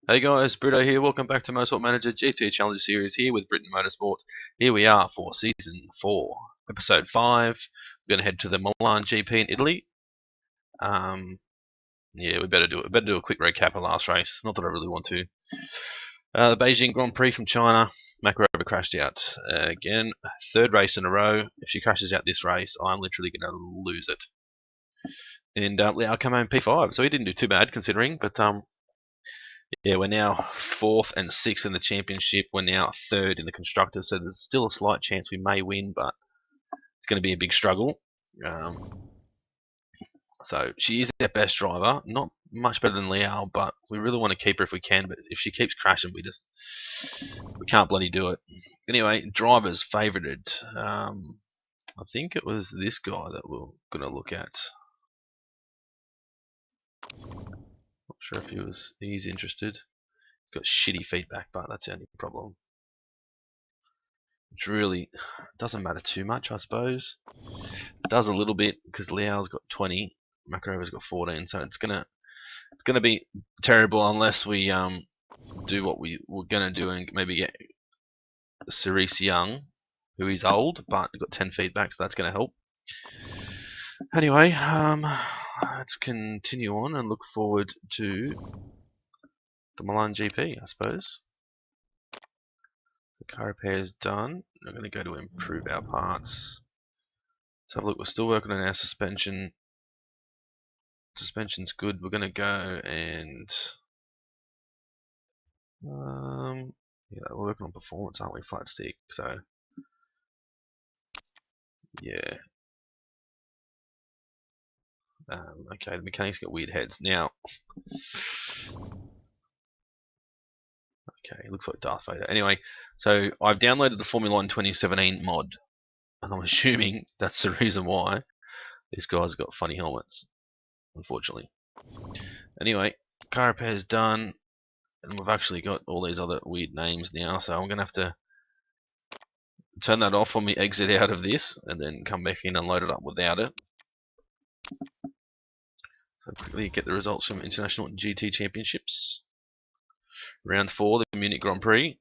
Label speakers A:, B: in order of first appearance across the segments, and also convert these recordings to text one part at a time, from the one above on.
A: Hey guys, Britto here. Welcome back to Motorsport Manager GT Challenge Series here with Britton Motorsport. Here we are for Season 4, Episode 5. We're going to head to the Milan GP in Italy. We better do it. Better do a quick recap of last race. Not that I really want to. The Beijing Grand Prix from China. Makarova crashed out again. Third race in a row. If she crashes out this race, I'm literally going to lose it. And Liao come home P5, so he didn't do too bad considering, but yeah, we're now 4th and 6th in the championship. We're now 3rd in the constructors, so there's still a slight chance we may win, but it's going to be a big struggle. So she is our best driver, not much better than Liao, but we really want to keep her if we can. But if she keeps crashing, we can't bloody do it. Anyway, drivers favorited. I think it was this guy that we're going to look at. Not sure if he's interested. He's got shitty feedback, but that's the only problem. Which really doesn't matter too much, I suppose. It does a little bit because Liao's got 20, Makarova's got 14, so it's gonna be terrible unless we do what we were gonna do and maybe get Cerise Young, who is old but got 10 feedback, so that's gonna help. Anyway, let's continue on and look forward to the Milan GP, I suppose. The car repair is done. I'm going to go to improve our parts. Let's have a look. We're still working on our suspension. Suspension's good. We're going to go and yeah, we're working on performance, aren't we? Flat stick. So yeah. Okay, the mechanics got weird heads now. Okay, it looks like Darth Vader. Anyway, so I've downloaded the Formula 1 2017 mod, and I'm assuming that's the reason why these guys have got funny helmets, unfortunately. Anyway, car repair is done, and we've actually got all these other weird names now, so I'm going to have to turn that off when we exit out of this, and then come back in and load it up without it. So quickly get the results from International GT Championships. Round 4, the Munich Grand Prix.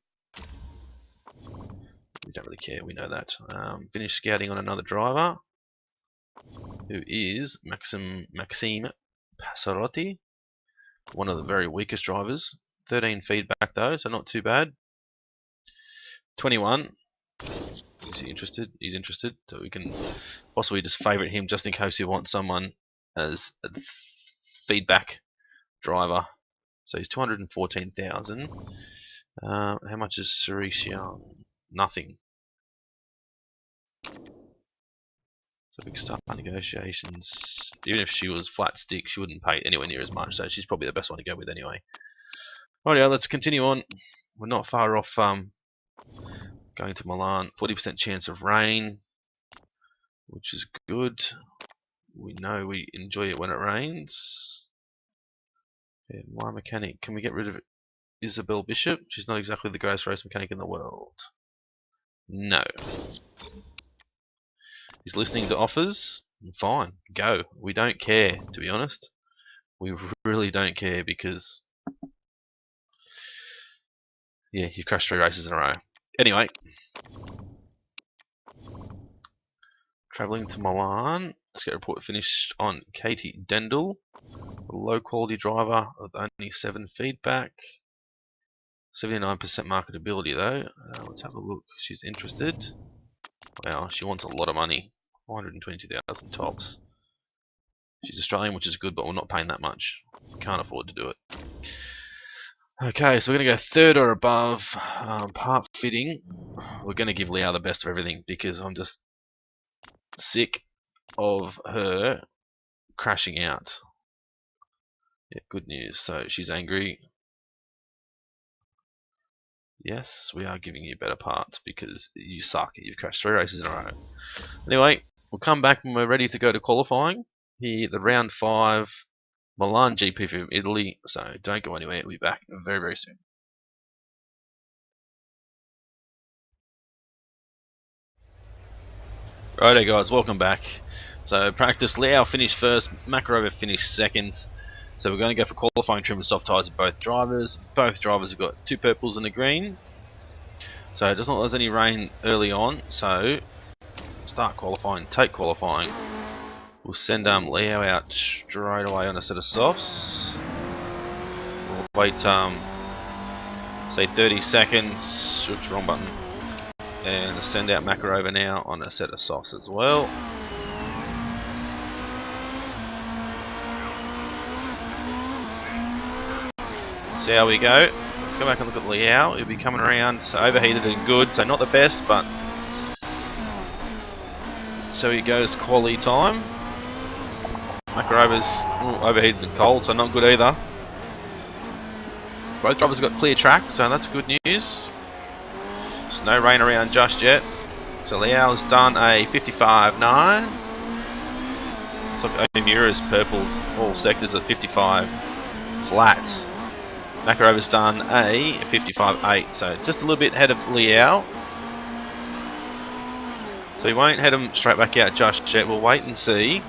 A: We don't really care, we know that. Finished scouting on another driver, who is Maxime Passarotti, one of the very weakest drivers. 13 feedback though, so not too bad. 21. Is he interested? He's interested, so we can possibly just favourite him just in case we want someone as a feedback driver. So he's 214,000. How much is Cerise Young? Nothing. So we can start negotiations. Even if she was flat stick, she wouldn't pay anywhere near as much, so she's probably the best one to go with anyway. Alright, let's continue on. We're not far off going to Milan. 40% chance of rain, which is good. We know we enjoy it when it rains. Yeah, my mechanic. Can we get rid of Isabel Bishop? She's not exactly the greatest race mechanic in the world. No. He's listening to offers. Fine, go. We don't care, to be honest. We really don't care because, yeah, you've crashed 3 races in a row. Anyway, travelling to Milan. Let's get a report finished on Katie Dendel, a low quality driver with only 7 feedback. 79% marketability though. Let's have a look. She's interested. Wow, she wants a lot of money. 422,000 tops. She's Australian, which is good, but we're not paying that much. Can't afford to do it. Okay, so we're going to go 3rd or above. Part fitting. We're going to give Liao the best of everything because I'm just sick of her crashing out. Yeah, good news. So she's angry. Yes, we are giving you better parts because you suck. You've crashed 3 races in a row. Anyway, we'll come back when we're ready to go to qualifying. Here, the round 5 Milan GP from Italy. So don't go anywhere. We'll be back very, very soon. Righto guys, welcome back. So practice, Liao finished first, Makarova finished second. So we're going to go for qualifying trim and soft tyres with both drivers. Both drivers have got 2 purples and a green. So it doesn't look like there's any rain early on. So start qualifying, take qualifying. We'll send Leo out straight away on a set of softs. We'll wait say 30 seconds. Oops, wrong button. And send out Makarova now on a set of softs as well. See how we go. So let's go back and look at Liao. He'll be coming around, so overheated and good, so not the best, but so he goes quality time. Makarova's overheated and cold, so not good either. Both drivers have got clear track, so that's good news. There's no rain around just yet. So Liao's done a 55.9. Looks like Omura's purple, all sectors are 55 flat. Makarova's done a 55.8, so just a little bit ahead of Liao. So we won't head him straight back out just yet. We'll wait and see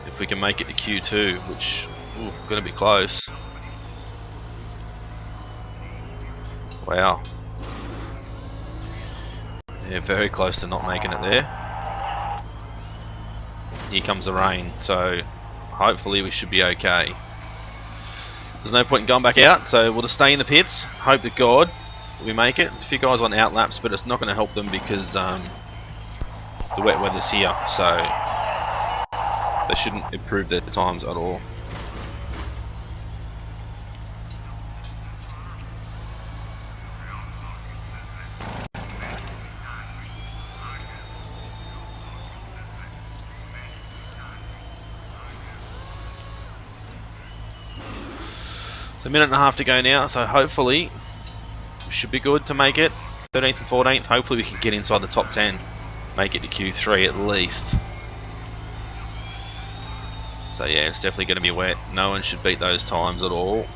A: if we can make it to Q2, which is going to be close. Wow. Yeah, very close to not making it there. Here comes the rain, so hopefully we should be okay. There's no point in going back out, so we'll just stay in the pits. Hope to God we make it. There's a few guys on out laps, but it's not going to help them because the wet weather's here, so they shouldn't improve their times at all. It's a minute and a half to go now, so hopefully we should be good to make it 13th and 14th. Hopefully we can get inside the top 10, make it to Q3 at least. So yeah, it's definitely going to be wet. No one should beat those times at all.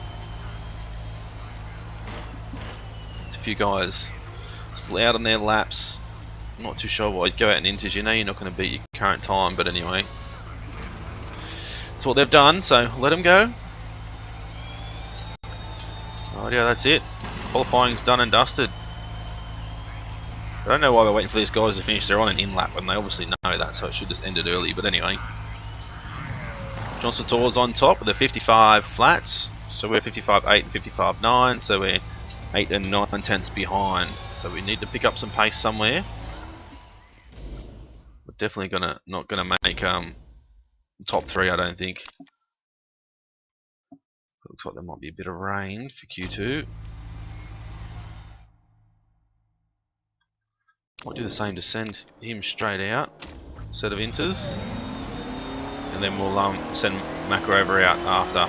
A: There's a few guys still out on their laps. I'm not too sure why you'd go out in inters. You know you're not going to beat your current time, but anyway, that's what they've done, so let them go. Oh yeah, that's it. Qualifying's done and dusted. I don't know why we're waiting for these guys to finish. They're on an in-lap and they obviously know that, so it should just ended early, but anyway. John Sator's on top with the 55 flats. So we're 55.8 and 55.9, so we're 8 and 9 tenths behind. So we need to pick up some pace somewhere. We're definitely not gonna make top 3, I don't think. Looks like there might be a bit of rain for Q2. Might do the same to send him straight out, set of inters, and then we'll send Makarova out after.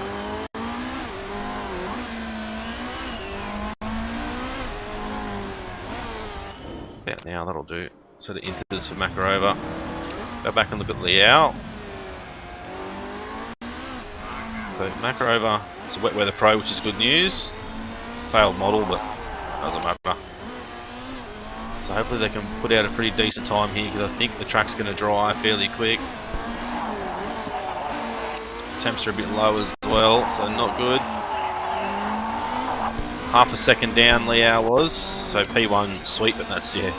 A: About now, that'll do. Set of inters for Makarova. Go back and look at Liao. So Makarova is a wet weather pro, which is good news. Failed model, but doesn't matter. So hopefully they can put out a pretty decent time here, because I think the track's going to dry fairly quick. Temps are a bit low as well, so not good. Half a second down Liao was, so P1 sweet, but that's, yeah,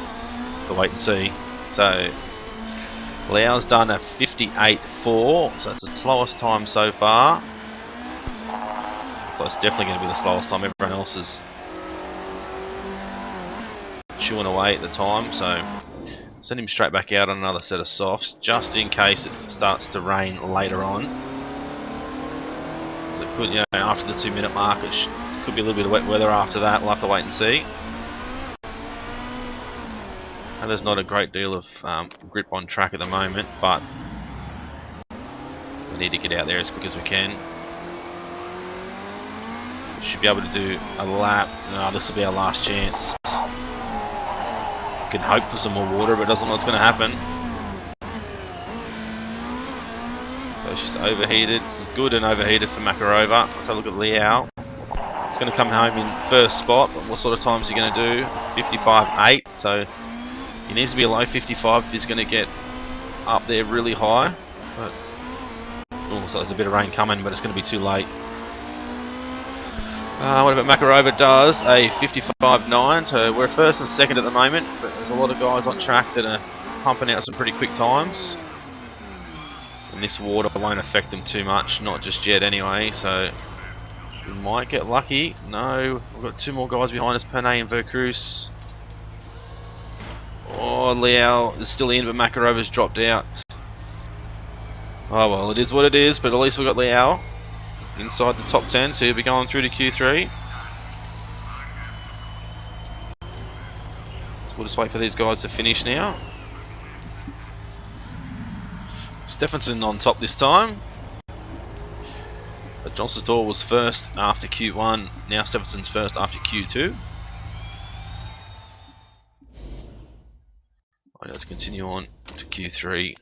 A: we'll wait and see. So Liao's done a 58.4, so that's the slowest time so far. So it's definitely going to be the slowest time. Everyone else is chewing away at the time, so send him straight back out on another set of softs, just in case it starts to rain later on. So it could, you know, after the 2-minute mark, it could be a little bit of wet weather after that. We'll have to wait and see. And there's not a great deal of grip on track at the moment, but we need to get out there as quick as we can. We should be able to do a lap. No, this will be our last chance. We can hope for some more water, but it doesn't know what's going to happen. So it's just overheated. Good and overheated for Makarova. Let's have a look at Liao. He's going to come home in first spot, but what sort of time is he going to do? 55.8. So he needs to be below 55 if he's going to get up there really high. But Oh, so there's a bit of rain coming, but it's going to be too late. What about Makarova does a 55.9, so we're first and second at the moment, but there's a lot of guys on track that are pumping out some pretty quick times. And this water won't affect them too much, not just yet anyway, so we might get lucky. No, we've got 2 more guys behind us, Pernay and Vercruz. Oh, Liao is still in, but Makarova's dropped out. Oh well, it is what it is, but at least we've got Liao inside the top 10, so he'll be going through to Q3. So we'll just wait for these guys to finish now. Stephenson on top this time. But Johnson's Door was first after Q1, now Stephenson's first after Q2. Right, let's continue on to Q3.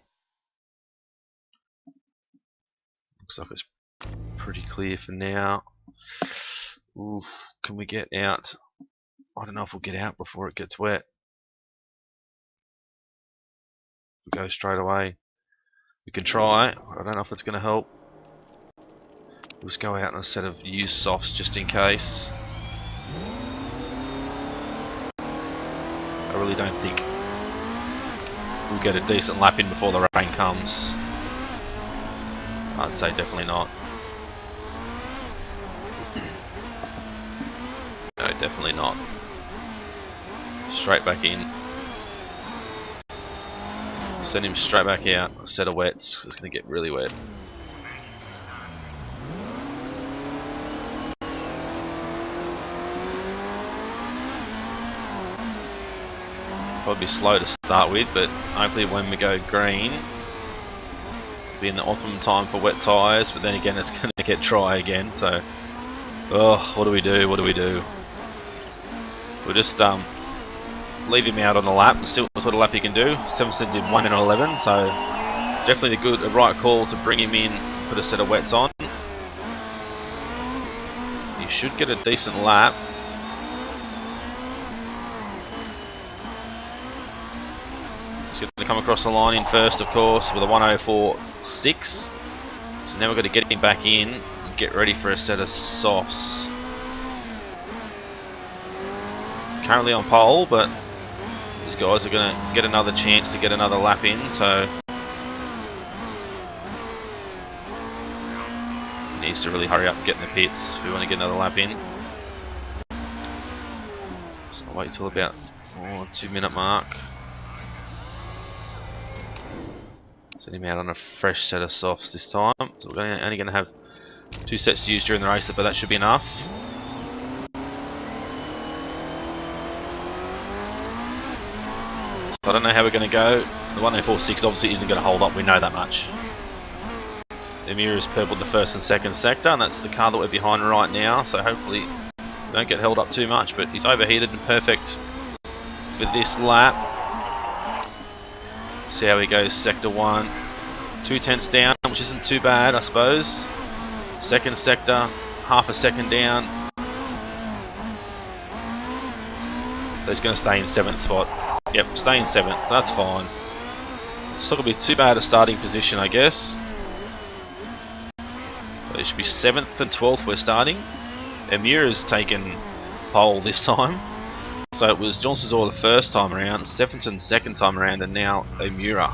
A: Looks like it's pretty clear for now. Oof, can we get out? I don't know if we'll get out before it gets wet. If we go straight away, we can try. I don't know if it's going to help. We'll just go out on a set of used softs just in case. I really don't think we'll get a decent lap in before the rain comes. I'd say definitely not. No, definitely not. Straight back in. Send him straight back out. A set of wets, because it's going to get really wet. Probably slow to start with, but hopefully when we go green, it'll be in the optimum time for wet tyres. But then again, it's going to get dry again. So, oh, what do we do? What do we do? We'll just leave him out on the lap and see what sort of lap he can do. Stephenson did 1 in 11, so definitely the right call to bring him in, put a set of wets on. You should get a decent lap. He's going to come across the line in first, of course, with a 1:04.6. So now we've got to get him back in and get ready for a set of softs. He's currently on pole, but these guys are going to get another chance to get another lap in, so he needs to really hurry up and get in the pits if we want to get another lap in. So I'll wait till about 2-minute mark. Send him out on a fresh set of softs this time. So we're only going to have 2 sets to use during the race, but that should be enough. I don't know how we're going to go. The 1:04.6 obviously isn't going to hold up, we know that much. The mirror is purpled the first and second sector, and that's the car that we're behind right now, so hopefully we don't get held up too much, but he's overheated and perfect for this lap. See how he goes, sector 1. 2 tenths down, which isn't too bad, I suppose. Second sector, half a second down. So he's going to stay in 7th spot. Yep, stay in 7th, that's fine. It's not going to be too bad a starting position, I guess. But it should be 7th and 12th we're starting. Amira's taken pole this time. So it was Johnson's All the first time around, Stephenson's second time around, and now Amira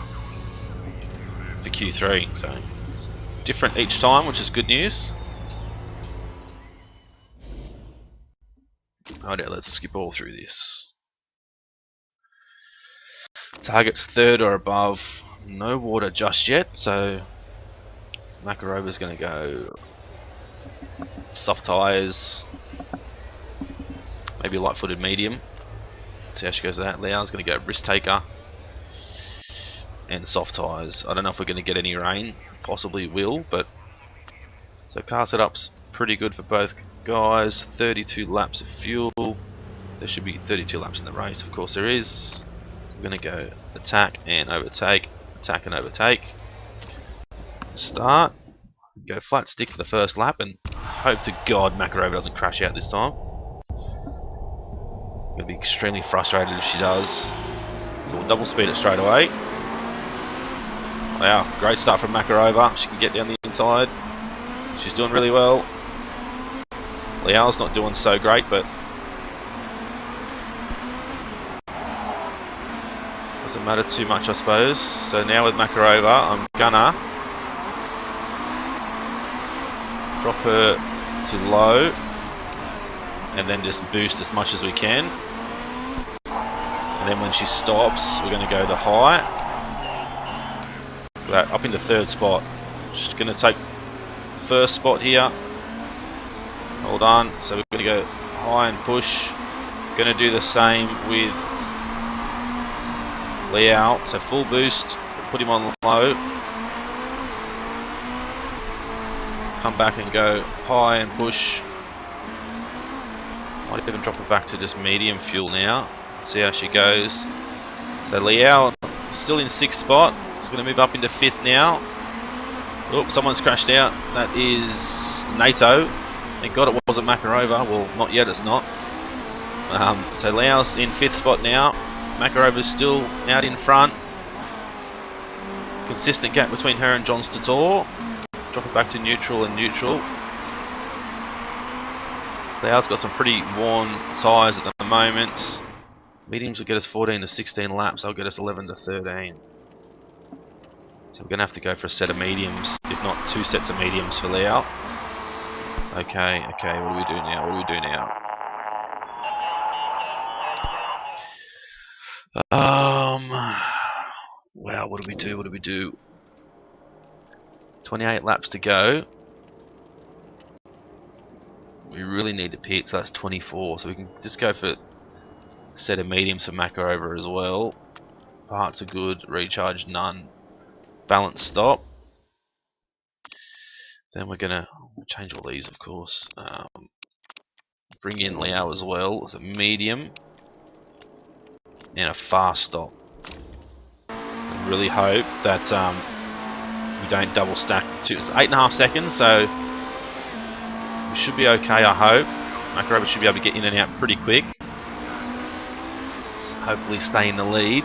A: for Q3. So it's different each time, which is good news. Alright, let's skip all through this. Target's 3rd or above. No water just yet, so Makarova's going to go soft tyres, maybe a light-footed medium. See how she goes with that. Liao's going to go risk taker and soft tyres. I don't know if we're going to get any rain. Possibly will, but so car setup's pretty good for both guys. 32 laps of fuel. There should be 32 laps in the race. Of course there is. We're going to go attack and overtake. Attack and overtake. Start. Go flat stick for the first lap and hope to God Makarova doesn't crash out this time. I'm going to be extremely frustrated if she does. So we'll double speed it straight away. Wow, great start from Makarova. She can get down the inside. She's doing really well. Liao's not doing so great, but doesn't matter too much, I suppose. So now with Makarova, I'm gonna drop her to low and then just boost as much as we can. And then when she stops, we're going to go to high. Up into third spot. Just going to take first spot here. Hold on. So we're going to go high and push. Going to do the same with Liao. So full boost. Put him on low. Come back and go high and push. Might even drop it back to just medium fuel now. See how she goes. So Liao still in 6th spot. It's going to move up into 5th now. Oops, someone's crashed out. That is NATO. Thank God it wasn't Makarova. Well, not yet, it's not. So Liao's in 5th spot now. Makarova's still out in front. Consistent gap between her and John Stator. Drop it back to neutral and neutral. Liao's got some pretty worn tyres at the moment. Mediums will get us 14 to 16 laps. They'll get us 11 to 13. So we're going to have to go for a set of mediums, if not 2 sets of mediums for Liao. Okay, what do we do now? Wow, what do we do? 28 laps to go. We really need to pit, so that's 24. So we can just go for a set of mediums for Makarova as well. Parts are good, recharge none. Balance stop. Then we're gonna change all these, of course. Bring in Liao as well as a medium and a fast stop. I really hope that we don't double stack. It's 8.5 seconds, so we should be okay. I hope Makarova should be able to get in and out pretty quick. Hopefully, stay in the lead.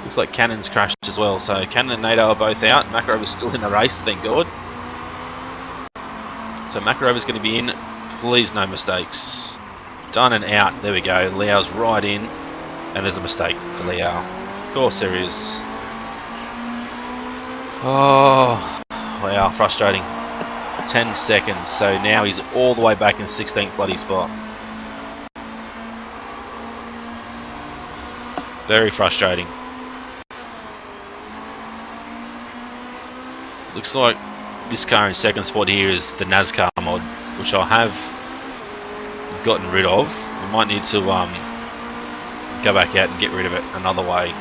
A: Looks like Cannon's crashed as well, so Cannon and NATO are both out. Makarova's still in the race, thank God. So Makarova's going to be in. Please, no mistakes. Done and out. There we go. Liao's right in, and there's a mistake for Liao. Of course there is. Oh, wow, frustrating. 10 seconds. So now he's all the way back in 16th bloody spot. Very frustrating. Looks like this car in 2nd spot here is the NASCAR mod, which I have gotten rid of. I might need to go back out and get rid of it another way.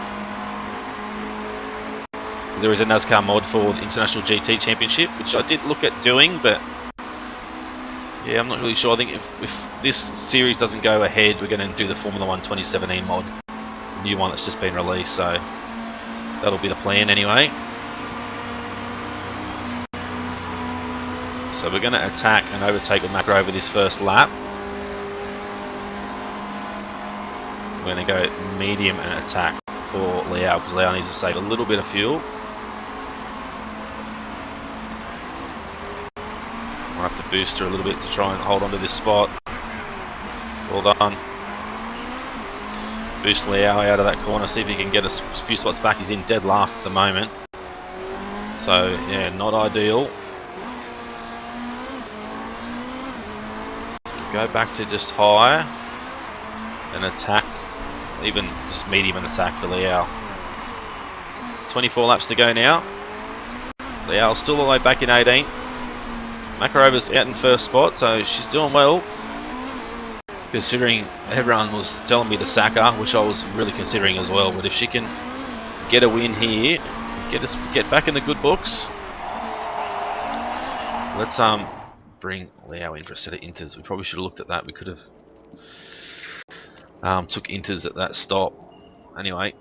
A: There is a NASCAR mod for the International GT Championship, which I did look at doing, but yeah, I'm not really sure. I think if this series doesn't go ahead, we're going to do the Formula 1 2017 mod, the new one that's just been released, so that'll be the plan anyway. So we're going to attack and overtake with Makarova this first lap. We're going to go medium and attack for Liao, because Liao needs to save a little bit of fuel. We'll have to boost her a little bit to try and hold on to this spot. Well done. Boost Liao out of that corner, see if he can get a few spots back. He's in dead last at the moment. So, yeah, not ideal. So go back to just high and attack, even just medium and attack for Liao. 24 laps to go now. Liao's still all the way back in 18th. Makarova's out in 1st spot, so she's doing well. Considering everyone was telling me to sack her, which I was really considering as well. But if she can get a win here, get back in the good books. Let's bring Liao in for a set of inters. We probably should have looked at that. We could have took inters at that stop. Anyway,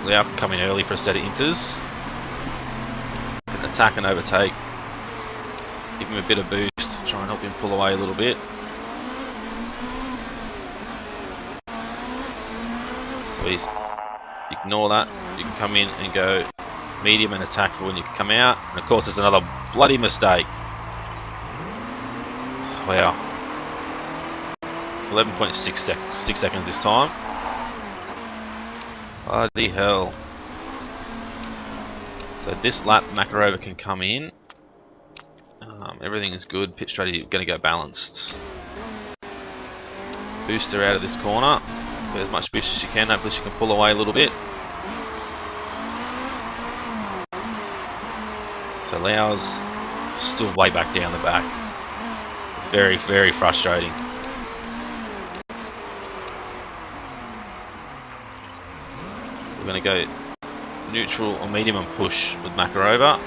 A: Liao can come in early for a set of inters. Can attack and overtake. Give him a bit of boost. Try and help him pull away a little bit. So he's ignore that. You can come in and go medium and attack for when you come out. And of course, there's another bloody mistake. Wow. 11.6 seconds this time. Bloody hell. So this lap, Makarova can come in. Everything is good. Pit strategy going to go balanced. Booster out of this corner. Get as much boost as you can. Hopefully she can pull away a little bit. So Lau's still way back down the back. Very, very frustrating. So we're going to go neutral or medium and push with Makarova.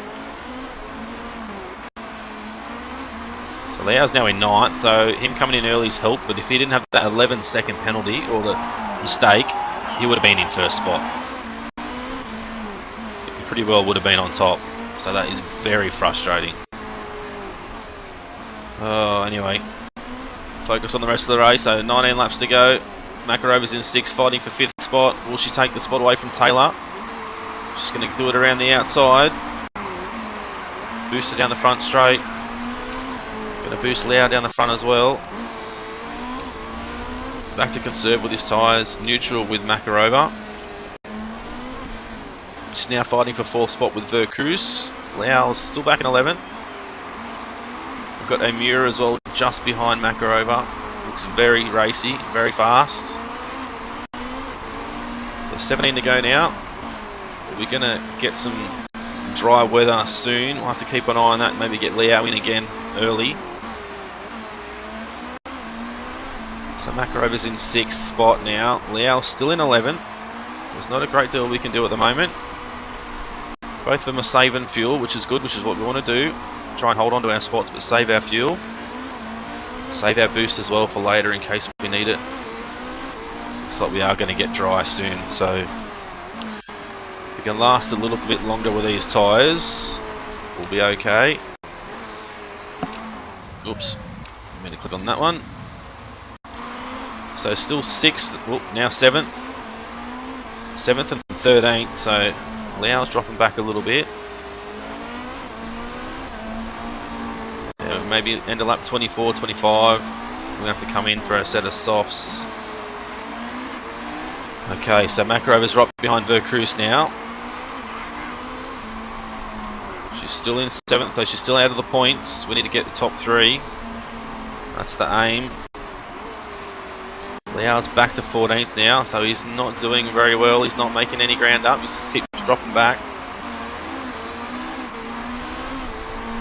A: So Lau's now in 9th, though him coming in early has helped, but if he didn't have that 11-second penalty or the mistake, he would have been in first spot. He pretty well would have been on top, so that is very frustrating. Anyway, focus on the rest of the race. So 19 laps to go. Makarova's in 6th, fighting for 5th spot. Will she take the spot away from Taylor? She's going to do it around the outside. Boost her down the front straight. Going to boost Lau down the front as well. Back to conserve with his tyres. Neutral with Makarova. She's now fighting for 4th spot with Vercruz. Lau's still back in 11th. We've got Amura as well just behind Makarova. Looks very racy, very fast. So 17 to go now. We're going to get some dry weather soon. We'll have to keep an eye on that and maybe get Lau in again early. So Makarova's in 6th spot now. Lau's still in 11th. There's not a great deal we can do at the moment. Both of them are saving fuel, which is good, which is what we want to do. Try and hold on to our spots, but save our fuel. Save our boost as well for later in case we need it. Looks like we are going to get dry soon, so if we can last a little bit longer with these tyres, we'll be okay. Oops, I meant to click on that one. So still 6th, now 7th. 7th and 13th, so Lau's dropping back a little bit. Yeah, maybe end of lap 24, 25. We'll have to come in for a set of softs. Okay, so Makarova's right behind Vercruz now. She's still in 7th, though she's still out of the points. We need to get the top 3. That's the aim. Lau's back to 14th now, so he's not doing very well. He's not making any ground up. He just keeps dropping back.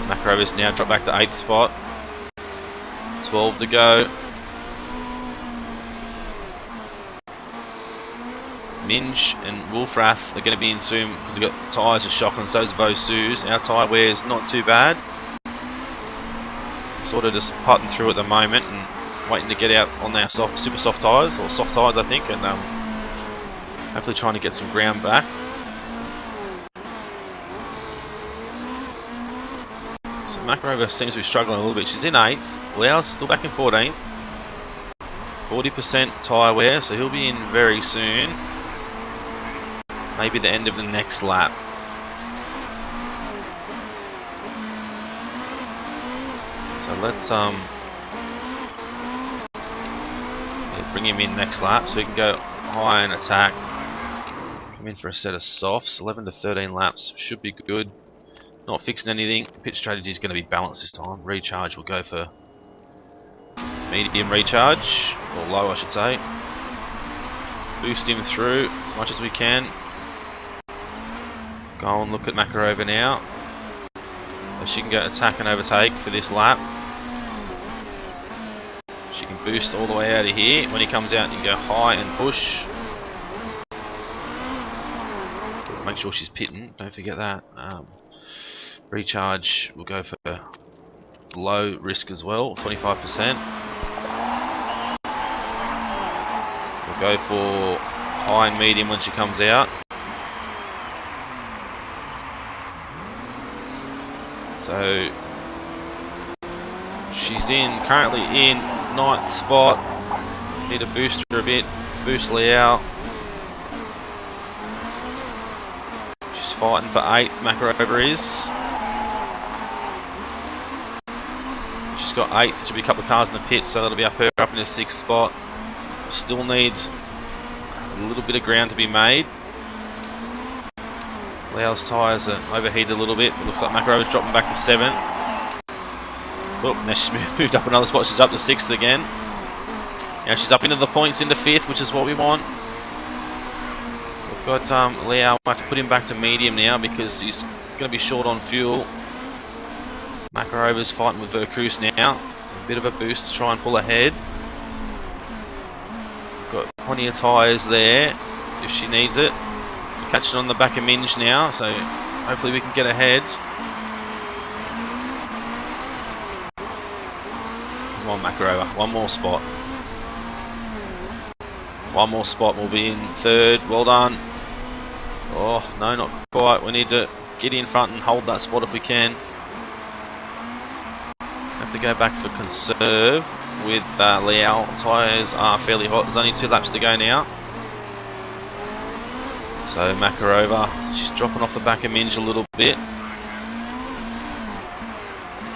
A: Makarova's now dropped back to 8th spot. 12 to go. Minge and Wolfrath are going to be in soon because they've got tyres of shock and so is Vosu's. Our tyre wear is not too bad. Sort of just putting through at the moment and waiting to get out on our super soft tyres, or soft tyres I think, and hopefully trying to get some ground back. So Makarova seems to be struggling a little bit. She's in 8th. Lau's still back in 14th. 40% tyre wear, so he'll be in very soon. Maybe the end of the next lap. So let's bring him in next lap so he can go high and attack. Come in for a set of softs. 11 to 13 laps should be good. Not fixing anything. Pitch strategy is going to be balanced this time. Recharge will go for medium recharge, or low I should say. Boost him through as much as we can. Go and look at Makarova now. So she can go attack and overtake for this lap. She can boost all the way out of here. When he comes out, you can go high and push. Make sure she's pitting, don't forget that. Recharge will go for low risk as well, 25%. We'll go for high and medium when she comes out. So she's currently in 9th spot. Need to boost her a bit. Boost Lau. She's fighting for 8th. Makarova is. She's got 8th. There should be a couple of cars in the pit, so that'll be her up in the 6th spot. Still needs a little bit of ground to be made. Lau's tyres are overheated a little bit. It looks like Makarova's dropping back to 7th. Oh, now she's moved up another spot. She's up to 6th again. Now she's up into the points into 5th, which is what we want. We've got Lau. We'll have to put him back to medium now because he's going to be short on fuel. Makarova's fighting with Vercruz now. A bit of a boost to try and pull ahead. Got plenty of tyres there if she needs it. We're catching on the back of Minge now, so hopefully we can get ahead. Come on, Makarova, one more spot. One more spot, we'll be in 3rd. Well done. Oh, no, not quite. We need to get in front and hold that spot if we can. Have to go back for conserve with Lau. Tyres are fairly hot. There's only 2 laps to go now. So Makarova, she's dropping off the back of Minge a little bit.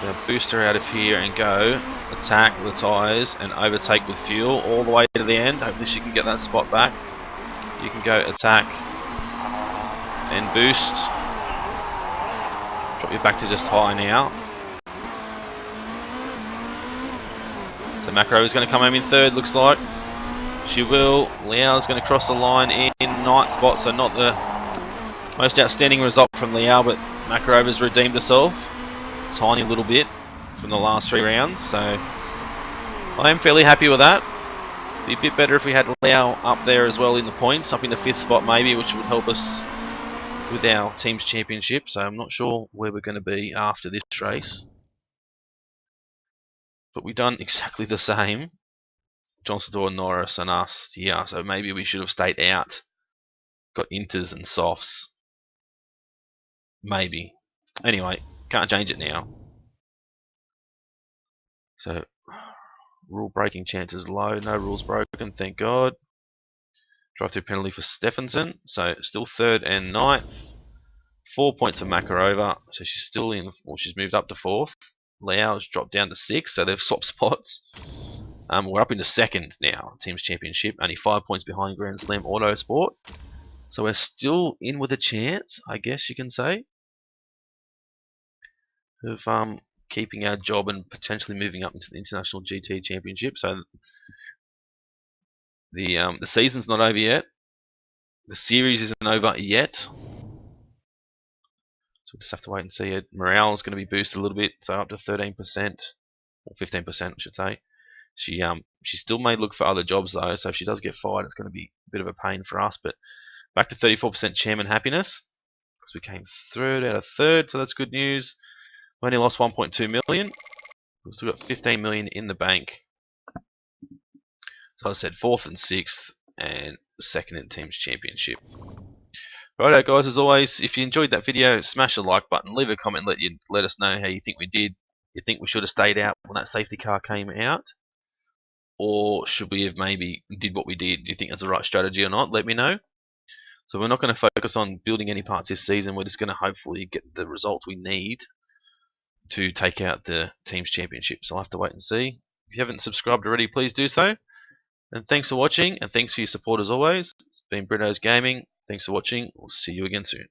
A: Gonna boost her out of here and go attack the tyres and overtake with fuel all the way to the end. Hopefully she can get that spot back. You can go attack and boost. Drop you back to just high now. So Makarova's going to come home in 3rd, looks like. She will. Lau's going to cross the line in 9th spot, so not the most outstanding result from Lau, but Makarova's redeemed herself a tiny little bit from the last 3 rounds, so I am fairly happy with that. Be a bit better if we had Lau up there as well in the points, up in the 5th spot maybe, which would help us with our team's championship, so I'm not sure where we're going to be after this race. But we've done exactly the same, John Sador, Norris and us here, so maybe we should have stayed out, got inters and softs, maybe. Anyway, can't change it now. So, rule breaking chances low, no rules broken, thank God. Drive through penalty for Stephenson, so still 3rd and 9th. 4 points for Makarova, so she's still in, well, she's moved up to 4th. Lau's dropped down to 6th, so they've swapped spots. We're up into 2nd now, team's championship, only 5 points behind Grand Slam Autosport. So we're still in with a chance, I guess you can say, of keeping our job and potentially moving up into the International GT Championship. So the season's not over yet. The series isn't over yet. So we'll just have to wait and see. Morale is going to be boosted a little bit, so up to 13%, or 15%, I should say. She still may look for other jobs though, so if she does get fired, it's going to be a bit of a pain for us. But back to 34% chairman happiness, because we came 3rd out of 3rd, so that's good news. We only lost 1.2 million. We've still got 15 million in the bank. So I said 4th and 6th, and 2nd in team's championship. Righto guys, as always, if you enjoyed that video, smash the like button, leave a comment, let us know how you think we did. You think we should have stayed out when that safety car came out? Or should we have maybe did what we did? Do you think that's the right strategy or not? Let me know. So we're not going to focus on building any parts this season. We're just going to hopefully get the results we need to take out the team's championship. So I'll have to wait and see. If you haven't subscribed already, please do so. And thanks for watching, and thanks for your support as always. It's been Britto's Gaming. Thanks for watching. We'll see you again soon.